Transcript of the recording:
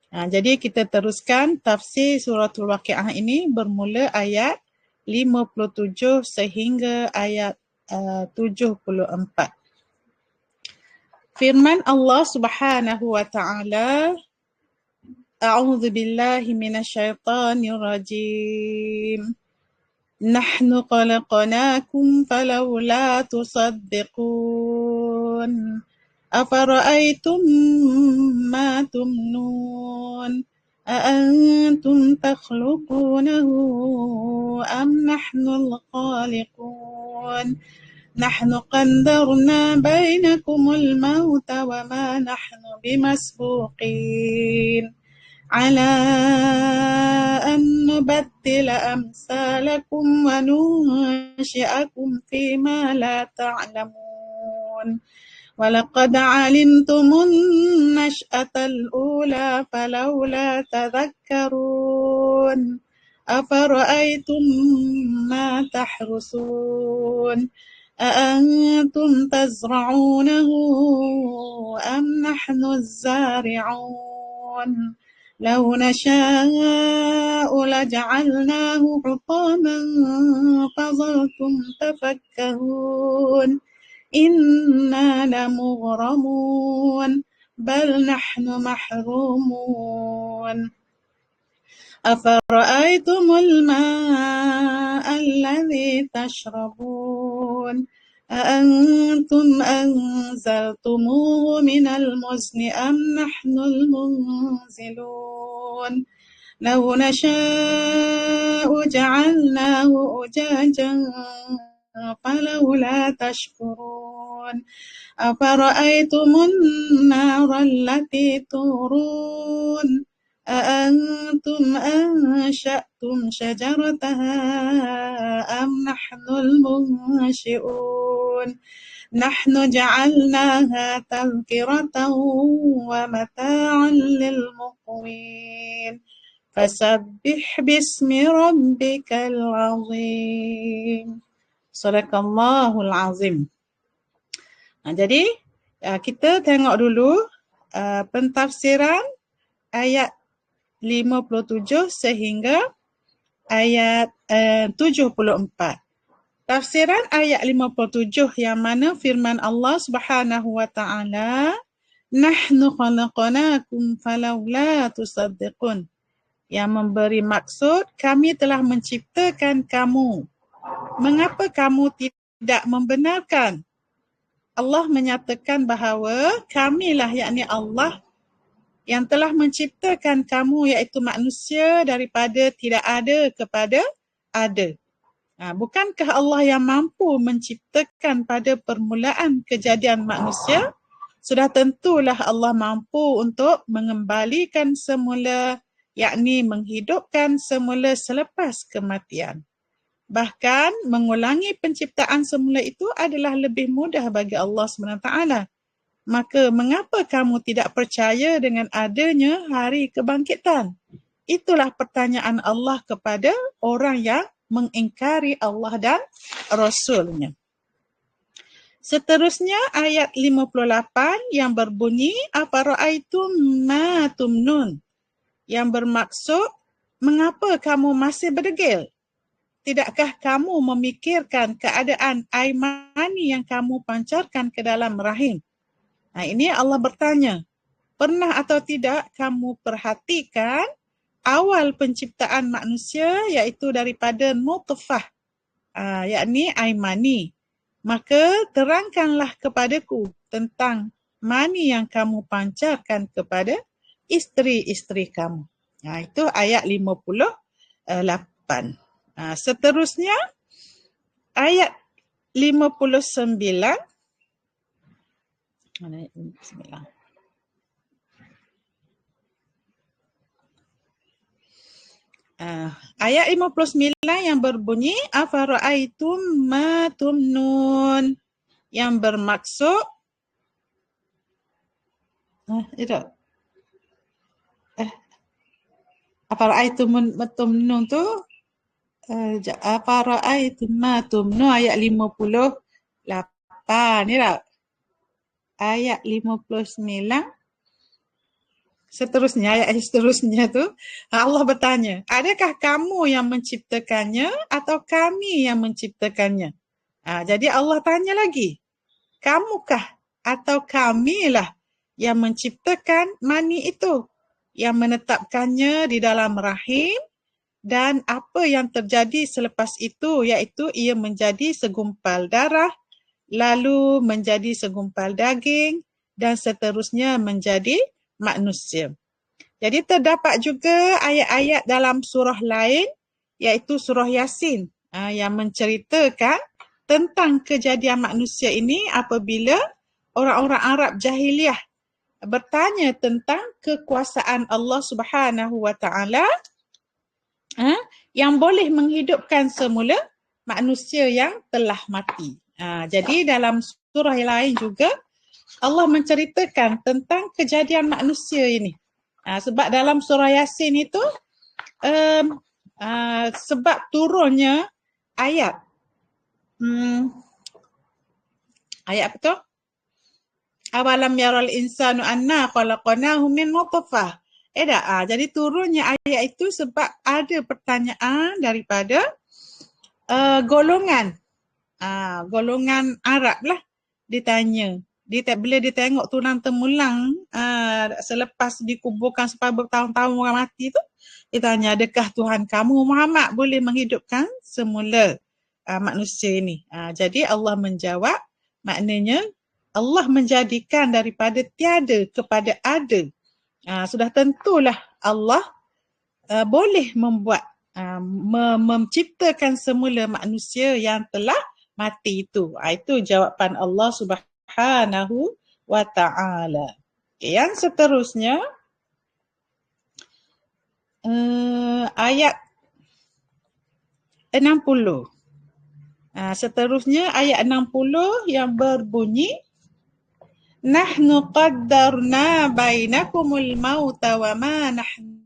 Jadi kita teruskan tafsir suratul Waqiah ini bermula ayat 57 sehingga ayat 74. Firman Allah Subhanahu wa taala, A'udzu billahi minasyaitonir rajim. Nahnu khalaqnakum falawla tusaddiqun. Afara'aytum ma tumnun. أأنتم تخلقونه أم نحن الخالقون نحن قدرنا بينكم الموت وما نحن بمسبوقين على أن نبدل أمثالكم وننشئكم فيما لا تعلمون ولقد علمتم النشأة الأولى فلولا تذكرون أفرأيتم ما تحرثون أأنتم تزرعونه أم نحن الزارعون لو نشاء لجعلناه حطاما فظلتم تفكهون إنا لمغرمون بل نحن محرومون أفرأيتم الماء الذي تشربون أأنتم أنزلتموه من المزن أم نحن المنزلون لو نشاء جعلناه أجاجا فلولا تشكرون أفرأيتم النار التي تورون أأنتم أنشأتم شجرتها أم نحن المنشئون نحن جعلناها تذكرة ومتاعا للمقوين فسبح باسم ربك العظيم. Sadaqallahul Azim. Jadi kita tengok dulu pentafsiran ayat 57 sehingga ayat 74. Tafsiran ayat 57 yang mana firman Allah Subhanahu wa taala, Nahnu khalaqnakum falawla tusaddiqun. Yang memberi maksud, kami telah menciptakan kamu. Mengapa kamu tidak membenarkan? Allah menyatakan bahawa kamilah, yakni Allah, yang telah menciptakan kamu iaitu manusia daripada tidak ada kepada ada. Bukankah Allah yang mampu menciptakan pada permulaan kejadian manusia? Sudah tentulah Allah mampu untuk mengembalikan semula, yakni menghidupkan semula selepas kematian. Bahkan mengulangi penciptaan semula itu adalah lebih mudah bagi Allah SWT. Maka mengapa kamu tidak percaya dengan adanya hari kebangkitan? Itulah pertanyaan Allah kepada orang yang mengingkari Allah dan Rasulnya. Seterusnya ayat 58 yang berbunyi Afara'aitum ma tumnun, yang bermaksud mengapa kamu masih berdegil? Tidakkah kamu memikirkan keadaan air mani yang kamu pancarkan ke dalam rahim? Ini Allah bertanya, pernah atau tidak kamu perhatikan awal penciptaan manusia iaitu daripada nutfah, yakni air mani. Maka terangkanlah kepadaku tentang mani yang kamu pancarkan kepada isteri-isteri kamu. Itu ayat 58. Seterusnya ayat 59. Ayat 59. Ayat 59 yang berbunyi Afara'aitum ma tumnun, yang bermaksud Afara'aitum ma tumnun tu Afara'aitum ma tumnun ayat 58 ni tak? Ayat 59 Seterusnya, ayat seterusnya tu Allah bertanya, adakah kamu yang menciptakannya atau kami yang menciptakannya? Jadi Allah tanya lagi, kamukah atau kamilah yang menciptakan mani itu, yang menetapkannya di dalam rahim, dan apa yang terjadi selepas itu, iaitu ia menjadi segumpal darah, lalu menjadi segumpal daging, dan seterusnya menjadi manusia. Jadi terdapat juga ayat-ayat dalam surah lain, iaitu surah Yasin, yang menceritakan tentang kejadian manusia ini apabila orang-orang Arab jahiliah bertanya tentang kekuasaan Allah Subhanahu wa taala yang boleh menghidupkan semula manusia yang telah mati. Jadi dalam surah yang lain juga Allah menceritakan tentang kejadian manusia ini. Sebab dalam surah Yasin itu sebab turunnya ayat ayat apa tu? Awalam yaral insanu anna khalaqnahu min nutfah. Jadi turunnya ayat itu sebab ada pertanyaan daripada golongan Arab lah, ditanya. Bila dia tengok tulang temulang selepas dikuburkan sampai bertahun-tahun orang mati tu, dia tanya, adakah Tuhan kamu Muhammad boleh menghidupkan semula manusia ini? Jadi Allah menjawab, maknanya Allah menjadikan daripada tiada kepada ada. Sudah tentulah Allah boleh membuat menciptakan semula manusia yang telah mati itu. Itu jawapan Allah Subhanahu wa ta'ala. Yang seterusnya ayat 60. Seterusnya ayat 60 yang berbunyi, Nahnu qaddarna bainakumul mauta wa ma nahnu